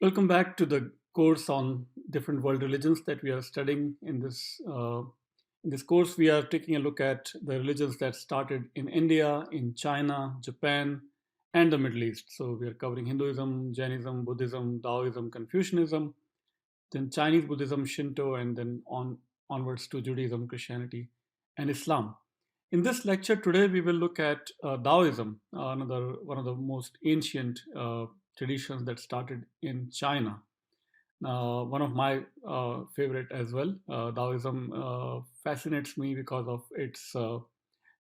Welcome back to the course on different world religions that we are studying in this course. We are taking a look at the religions that started in India, in China, Japan, and the Middle East. So we are covering Hinduism, Jainism, Buddhism, Daoism, Confucianism, then Chinese Buddhism, Shinto, and then onwards to Judaism, Christianity, and Islam. In this lecture today, we will look at Daoism, another one of the most ancient traditions that started in China. One of my favorite as well. Daoism fascinates me because of its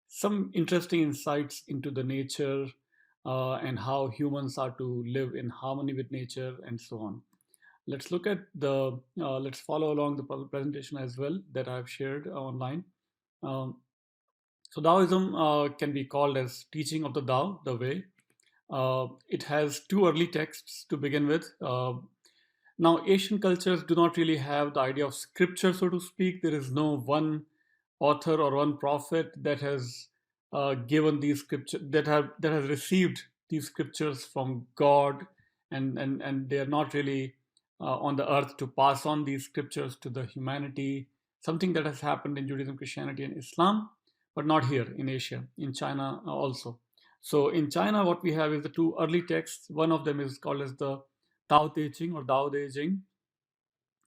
some interesting insights into the nature and how humans are to live in harmony with nature and so on. Let's look at let's follow along the presentation as well that I've shared online. Um, so Taoism can be called as teaching of the Tao, the way. It has two early texts to begin with. Now, Asian cultures do not really have the idea of scripture, so to speak. There is no one author or one prophet that has given these scriptures that has received these scriptures from God, and they are not really on the earth to pass on these scriptures to the humanity. Something that has happened in Judaism, Christianity, and Islam, but not here in Asia, in China also. So in China, what we have is the two early texts. One of them is called as the Tao Te Ching or Tao Te Ching.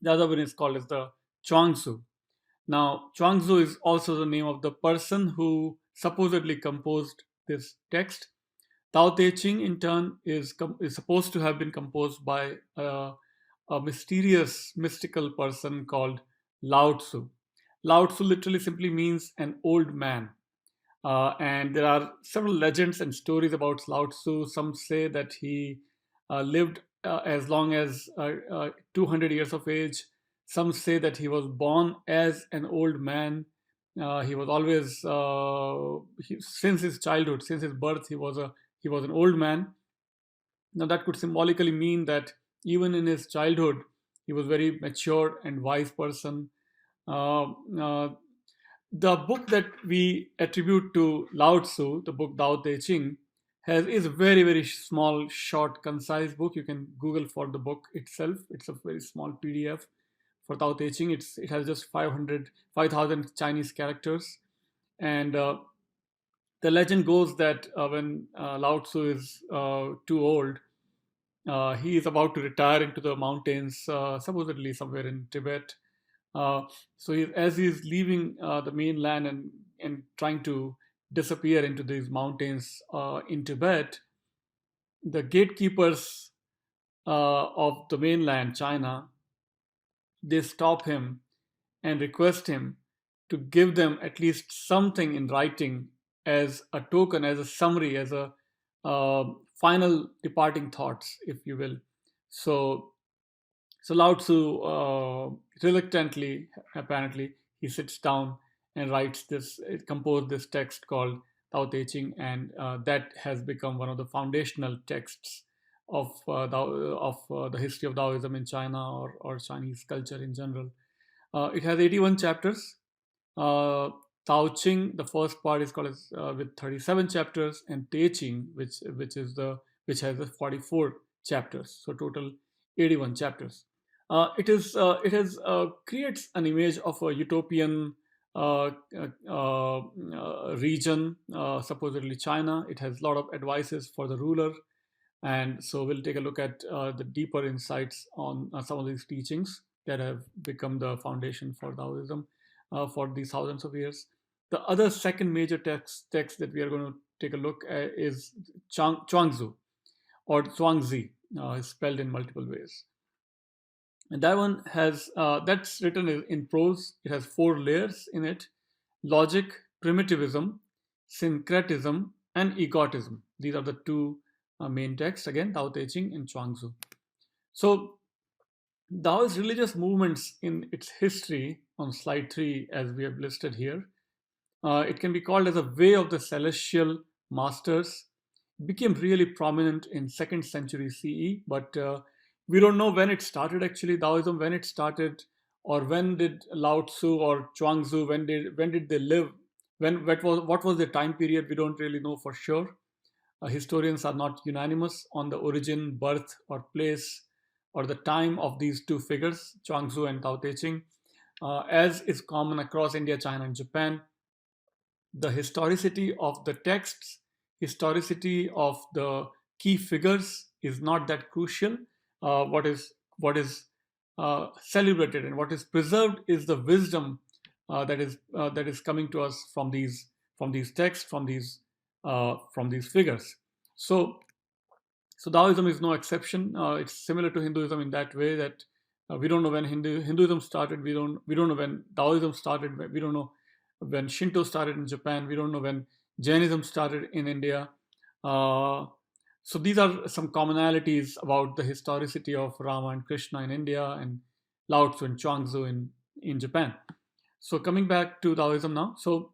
The other one is called as the Chuangzi. Now, Chuangzi is also the name of the person who supposedly composed this text. Tao Te Ching, in turn, is supposed to have been composed by a mysterious, mystical person called Lao Tzu. Lao Tzu literally simply means an old man. And there are several legends and stories about Lao Tzu. Some say that he lived as long as 200 years of age. Some say that he was born as an old man. He was always, since his childhood, since his birth, he was an old man. Now that could symbolically mean that even in his childhood, he was very mature and wise person. Uh, uh, the book that we attribute to Lao Tzu, the book Tao Te Ching, is a very very small, short, concise book. You can Google for the book itself. It's a very small PDF for Tao Te Ching. It has just 5,000 Chinese characters, and the legend goes that when Lao Tzu is too old, he is about to retire into the mountains, supposedly somewhere in Tibet. uh, so as he's leaving the mainland and trying to disappear into these mountains in Tibet, the gatekeepers of the mainland, China, they stop him and request him to give them at least something in writing as a token, as a summary, as a final departing thoughts, if you will. So So Lao Tzu, reluctantly, apparently, he sits down and composed this text called Tao Te Ching, and that has become one of the foundational texts of the history of Taoism in China or Chinese culture in general. It has 81 chapters. Uh, Tao Ching, the first part is called as, with 37 chapters, and Te Ching, which has the 44 chapters. So total 81 chapters. It has creates an image of a utopian region, supposedly China. It has a lot of advices for the ruler, and so we'll take a look at the deeper insights on some of these teachings that have become the foundation for Taoism for these thousands of years. The other second major text that we are going to take a look at is Chuangzi or Zhuangzi. Is spelled in multiple ways. And that one has that's written in prose. It has four layers in it: logic, primitivism, syncretism, and egotism. These are the two main texts, again, Tao Te Ching and Chuangzi. So Taoist religious movements in its history, on slide 3, as we have listed here, it can be called as a way of the celestial masters. It became really prominent in 2nd century CE, but we don't know when it started actually, Taoism, when it started, or when did Lao Tzu or Chuangzi, when did they live, what was the time period, we don't really know for sure. Historians are not unanimous on the origin, birth, or place or the time of these two figures, Chuangzu and Tao Te Ching. As is common across India, China, and Japan, the historicity of the texts, historicity of the key figures is not that crucial. What is celebrated and what is preserved is the wisdom that is coming to us from these texts, from these figures. So so Taoism is no exception. It's similar to Hinduism in that way that we don't know when Hinduism started. We don't know when Taoism started. We don't know when Shinto started in Japan. We don't know when Jainism started in India. Uh, so these are some commonalities about the historicity of Rama and Krishna in India and Lao Tzu and Chuangzu in Japan. So coming back to Taoism now. So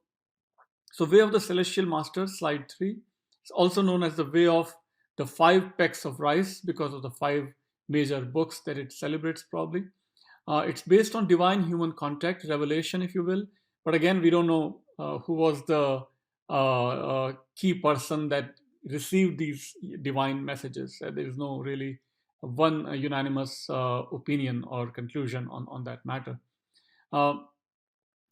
Way of the Celestial Master, slide 3. It's also known as the Way of the Five Pecks of Rice because of the five major books that it celebrates, probably. It's based on divine human contact, revelation, if you will. But again, we don't know who was the key person that received these divine messages. There is no really one unanimous opinion or conclusion on that matter. Uh,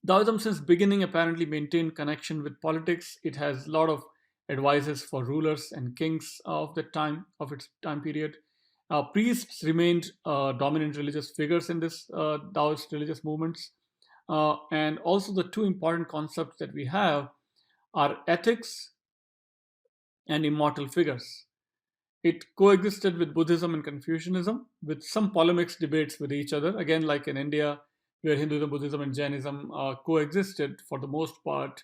Daoism, since beginning, apparently maintained connection with politics. It has a lot of advices for rulers and kings of the time of its time period. Priests remained dominant religious figures in this Taoist religious movements, and also the two important concepts that we have are ethics and immortal figures. It coexisted with Buddhism and Confucianism, with some polemics, debates with each other. Again, like in India, where Hinduism, Buddhism, and Jainism coexisted for the most part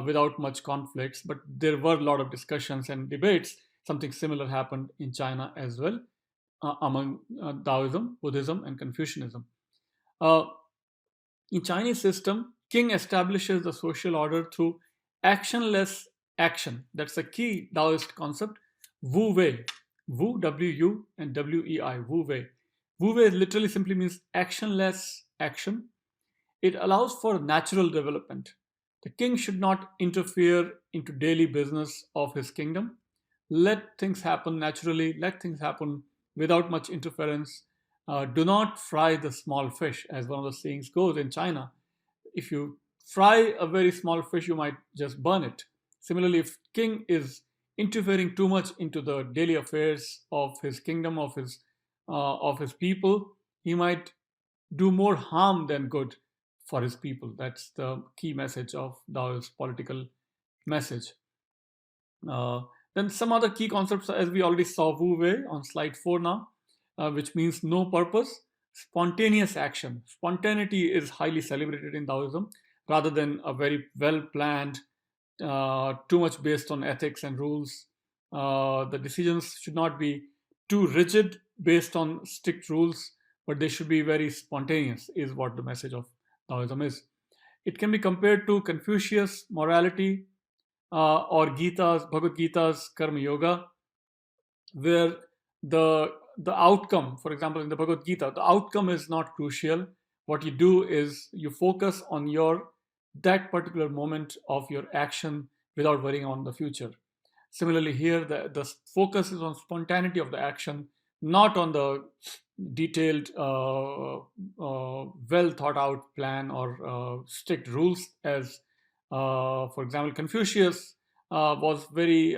without much conflicts, but there were a lot of discussions and debates. Something similar happened in China as well among Taoism, Buddhism, and Confucianism. Uh, in Chinese system, king establishes the social order through actionless action. That's a key Taoist concept. Wu Wei, Wu, W-U, and W-E-I, Wu Wei. Wu Wei literally simply means actionless action. It allows for natural development. The king should not interfere into daily business of his kingdom. Let things happen naturally, let things happen without much interference. Do not fry the small fish, as one of the sayings goes in China. If you fry a very small fish, you might just burn it. Similarly, if king is interfering too much into the daily affairs of his kingdom, of his people, he might do more harm than good for his people. That's the key message of Dao's political message. Uh, then some other key concepts, as we already saw Wu Wei on slide 4 now, which means no purpose, spontaneous action. Spontaneity is highly celebrated in Taoism rather than a very well planned, too much based on ethics and rules. The decisions should not be too rigid based on strict rules, but they should be very spontaneous, is what the message of Taoism is. It can be compared to Confucius morality or Bhagavad Gita's Karma Yoga, where the outcome, for example, in the Bhagavad Gita, the outcome is not crucial. What you do is you focus on your that particular moment of your action without worrying on the future. Similarly, here the focus is on spontaneity of the action, not on the detailed, well thought out plan or strict rules. As, for example, Confucius was very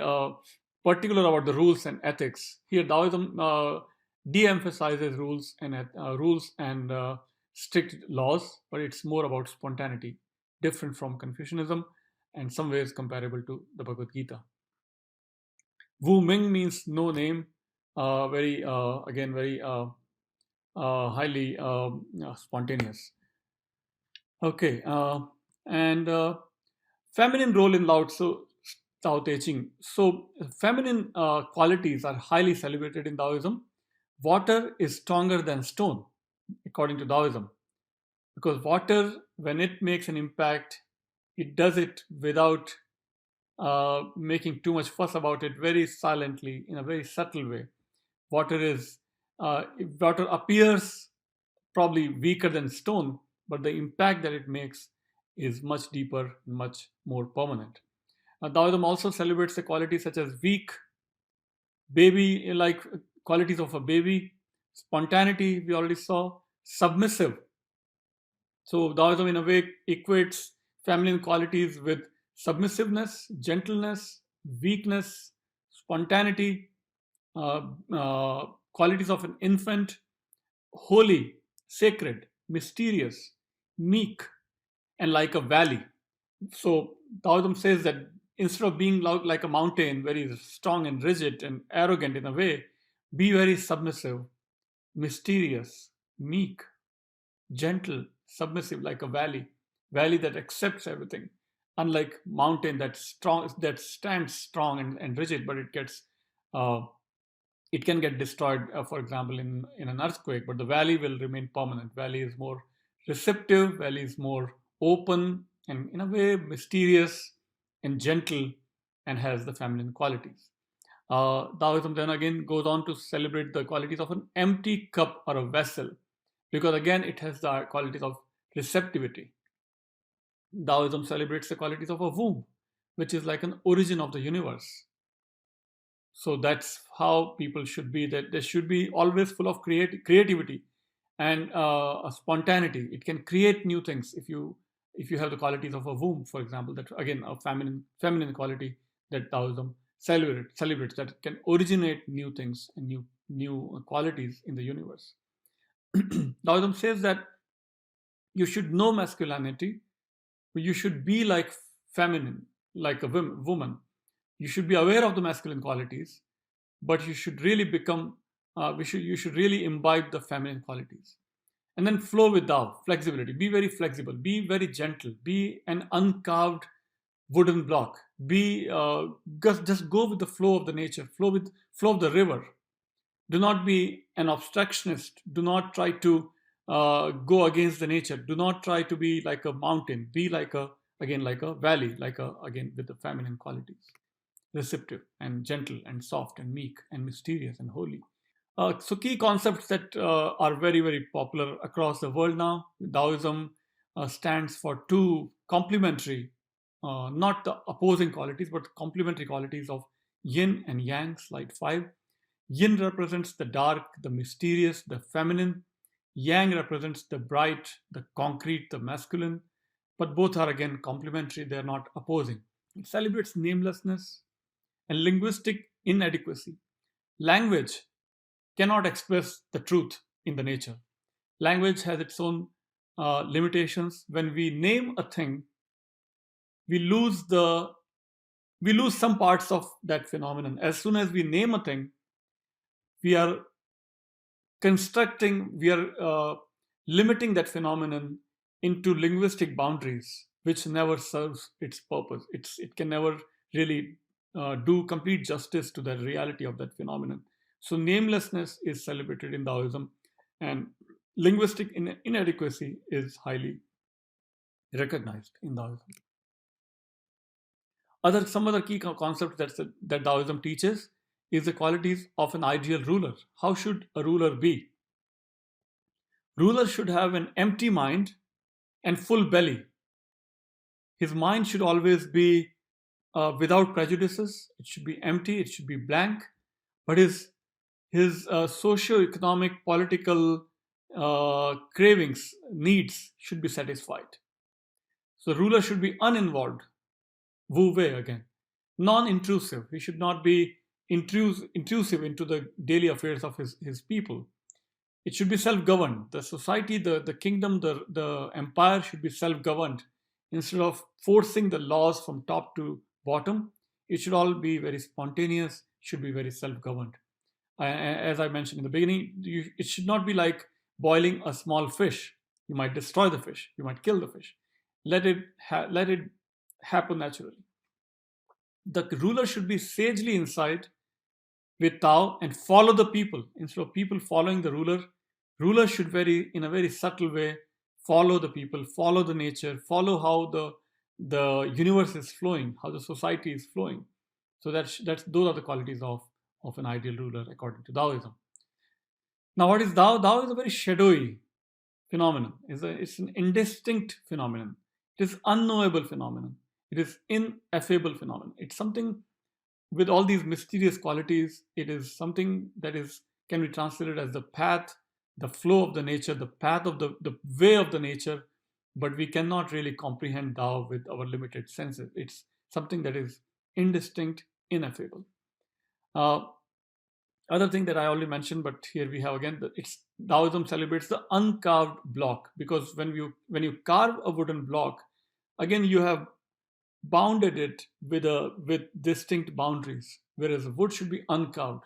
particular about the rules and ethics. Here, Taoism de-emphasizes rules and strict laws, but it's more about spontaneity, different from Confucianism, and some ways comparable to the Bhagavad Gita. Wu Ming means no name, very again very highly spontaneous. Okay, and feminine role in Lao Tzu, Tao Te Ching. So feminine qualities are highly celebrated in Taoism. Water is stronger than stone, according to Taoism, because water, when it makes an impact, it does it without making too much fuss about it, very silently, in a very subtle way. Water is water appears probably weaker than stone, but the impact that it makes is much deeper, much more permanent. Taoism also celebrates the qualities such as weak, baby like qualities of a baby. Spontaneity, we already saw. Submissive. So Taoism, in a way, equates feminine qualities with submissiveness, gentleness, weakness, spontaneity, qualities of an infant, holy, sacred, mysterious, meek, and like a valley. So Taoism says that instead of being like a mountain, very strong and rigid and arrogant in a way, be very submissive, mysterious, meek, gentle, submissive, like a valley that accepts everything. Unlike mountain that strong, that stands strong and rigid, but uh, it can get destroyed, for example, in an earthquake. But the valley will remain permanent. Valley is more receptive. Valley is more open and in a way mysterious and gentle, and has the feminine qualities. Taoism then again goes on to celebrate the qualities of an empty cup or a vessel, because again it has the qualities of receptivity. Taoism celebrates the qualities of a womb, which is like an origin of the universe. So that's how people should be, that they should be always full of creativity and a spontaneity. It can create new things if you have the qualities of a womb, for example, that again a feminine quality that Taoism celebrates, that can originate new things and new qualities in the universe. Taoism says that you should know masculinity, but you should be like feminine, like a woman. You should be aware of the masculine qualities, but you should really become, you should really imbibe the feminine qualities. And then flow with Tao, flexibility. Be very flexible, be very gentle, be an uncarved wooden block. Be just go with the flow of the nature, flow of the river. Do not be an obstructionist. Do not try to go against the nature. Do not try to be like a mountain. Be like a, again, like a valley, like a, again, with the feminine qualities, receptive and gentle and soft and meek and mysterious and holy. So key concepts that are very, very popular across the world now. Taoism stands for two complementary, not the opposing qualities, but complementary qualities of yin and yang, slide 5. Yin represents the dark, the mysterious, the feminine. Yang represents the bright, the concrete, the masculine. But both are again complementary, they are not opposing. It celebrates namelessness and linguistic inadequacy. Language cannot express the truth in the nature. Language has its own limitations. When we name a thing, we lose the we lose some parts of that phenomenon. As soon as we name a thing, we are we are limiting that phenomenon into linguistic boundaries, which never serves its purpose. It can never really do complete justice to the reality of that phenomenon. So namelessness is celebrated in Taoism, and linguistic inadequacy is highly recognized in Taoism. Some other key concepts that Taoism teaches is the qualities of an ideal ruler. How should a ruler be? Ruler should have an empty mind and full belly. His mind should always be without prejudices. It should be empty. It should be blank. But his socio-economic, political cravings, needs should be satisfied. So ruler should be uninvolved. Wu Wei again. Non-intrusive. He should not be intrusive into the daily affairs of his people. It should be self-governed. The society, the kingdom, the empire should be self-governed. Instead of forcing the laws from top to bottom, it should all be very spontaneous, should be very self-governed. As I mentioned in the beginning, it should not be like boiling a small fish. You might destroy the fish, you might kill the fish. Let it happen naturally. The ruler should be sagely inside with Tao and follow the people. Instead of people following the ruler should in a very subtle way, follow the people, follow the nature, follow how the universe is flowing, how the society is flowing. So those are the qualities of an ideal ruler according to Taoism. Now, what is Tao? Tao is a very shadowy phenomenon. It's an indistinct phenomenon. It is unknowable phenomenon. It is ineffable phenomenon. It's something with all these mysterious qualities. It is something that is can be translated as the path, the flow of the nature, the path of the way of the nature, but we cannot really comprehend Tao with our limited senses. It's something that is indistinct, ineffable. Uh, Other thing that I already mentioned, but here we have again, it's Taoism celebrates the uncarved block, because when you carve a wooden block, again you have bounded it with distinct boundaries, whereas wood should be uncarved,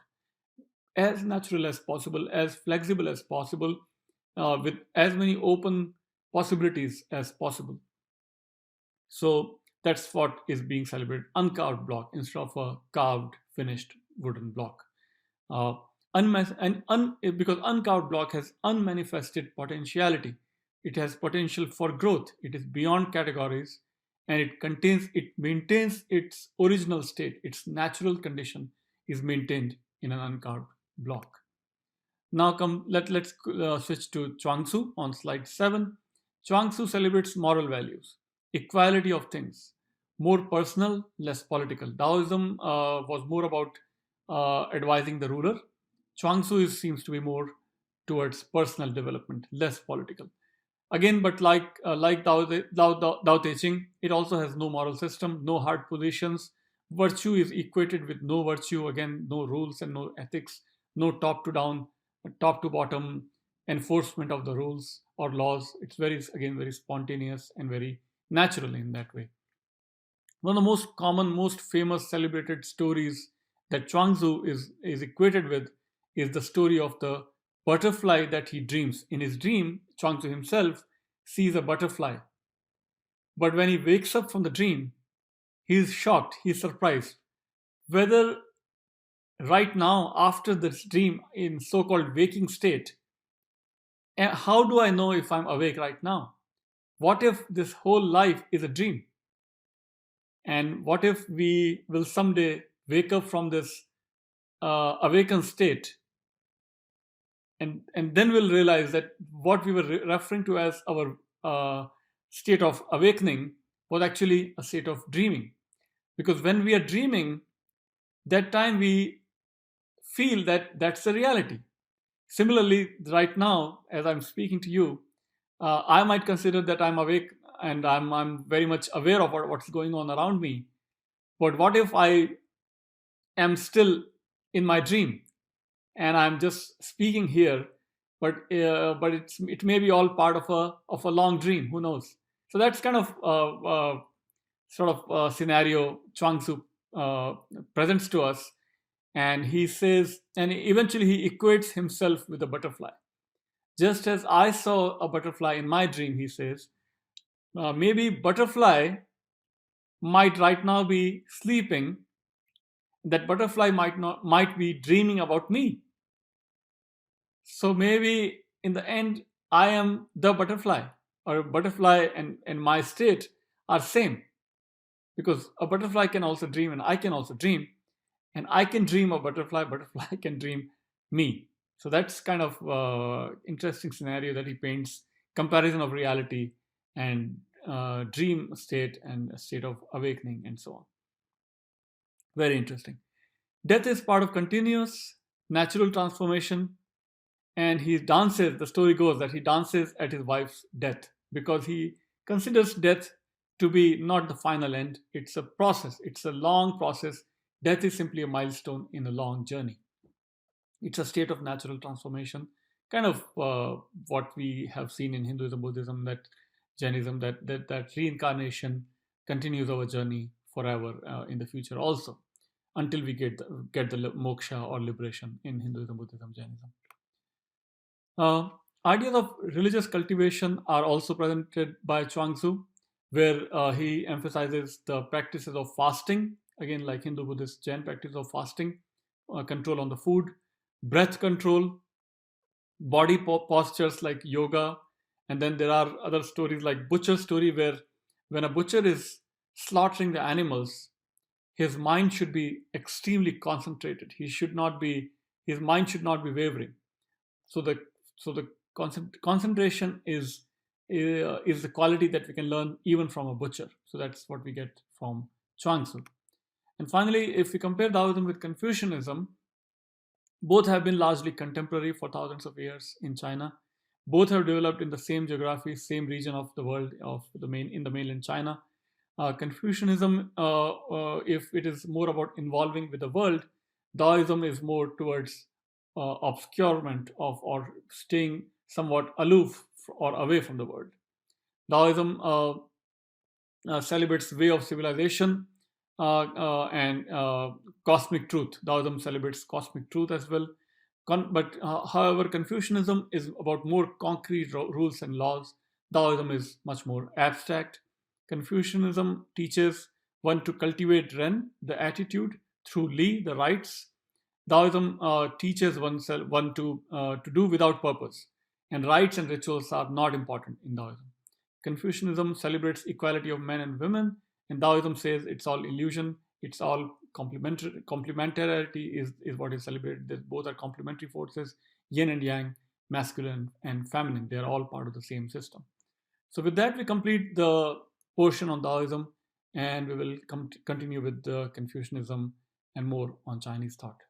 as natural as possible, as flexible as possible, with as many open possibilities as possible. So that's what is being celebrated: uncarved block instead of a carved, finished wooden block. Uh, because uncarved block has unmanifested potentiality. It has potential for growth. It is beyond categories, and it maintains its original state. Its natural condition is maintained in an uncarved block. Now let's switch to Chuangzu on slide 7. Chuangzu celebrates moral values, equality of things, more personal, less political. Taoism was more about advising the ruler. Chuangzu seems to be more towards personal development, less political. Again, but like Tao Te Ching, it also has no moral system, no hard positions. Virtue is equated with no virtue. Again, no rules and no ethics, no top to down, top to bottom enforcement of the rules or laws. It's very spontaneous and very natural in that way. One of the most common, most famous, celebrated stories that Chuangzu is equated with is the story of the butterfly that he dreams. In his dream, Chuangzu himself sees a butterfly. But when he wakes up from the dream, he is shocked, he is surprised. Whether right now, after this dream, in so called waking state, how do I know if I'm awake right now? What if this whole life is a dream? And what if we will someday wake up from this awakened state, and then we'll realize that what we were referring to as our state of awakening was actually a state of dreaming. Because when we are dreaming, that time we feel that that's the reality. Similarly, right now, as I'm speaking to you, I might consider that I'm awake and I'm very much aware of what's going on around me. But what if I am still in my dream and I'm just speaking here, but it may be all part of a long dream. Who knows? So that's kind of sort of scenario Chuangzu presents to us, and he says, and eventually he equates himself with a butterfly. Just as I saw a butterfly in my dream, he says, maybe butterfly might right now be sleeping. That butterfly might be dreaming about me. So maybe in the end, I am the butterfly, or butterfly and my state are same, because a butterfly can also dream and I can also dream, and I can dream a butterfly, butterfly can dream me. So that's kind of interesting scenario that he paints, comparison of reality and dream state and a state of awakening and so on. Very interesting. Death is part of continuous natural transformation, and he dances. The story goes that he dances at his wife's death because he considers death to be not the final end. It's a process, it's a long process. Death is simply a milestone in a long journey. It's a state of natural transformation, kind of what we have seen in Hinduism, Buddhism, that Jainism, that reincarnation continues our journey forever in the future also, until we get the moksha or liberation in Hinduism, Buddhism, Jainism. Uh, Ideas of religious cultivation are also presented by Chuangzu, where he emphasizes the practices of fasting, again, like Hindu, Buddhist, Jain practice of fasting, control on the food, breath control, body postures like yoga. And then there are other stories like butcher story, where when a butcher is slaughtering the animals, his mind should be extremely concentrated. His mind should not be wavering. So the concentration is the quality that we can learn even from a butcher. So that's what we get from Chuangzu. And finally, if we compare Taoism with Confucianism, Both have been largely contemporary for thousands of years in China. Both have developed in the same geography, same region of the world, of the main in the mainland China. Confucianism, if it is more about involving with the world, Daoism is more towards obscurement of or staying somewhat aloof or away from the world. Daoism celebrates way of civilization and cosmic truth. Daoism celebrates cosmic truth as well. However, Confucianism is about more concrete rules and laws. Daoism is much more abstract. Confucianism teaches one to cultivate Ren, the attitude, through Li, the rites. Daoism teaches one to do without purpose, and rites and rituals are not important in Daoism. Confucianism celebrates equality of men and women, and Daoism says it's all illusion, it's all complementary. Complementarity is what is celebrated. That both are complementary forces, yin and yang, masculine and feminine. They are all part of the same system. So, with that, we complete the portion on Daoism, and we will continue with the Confucianism and more on Chinese thought.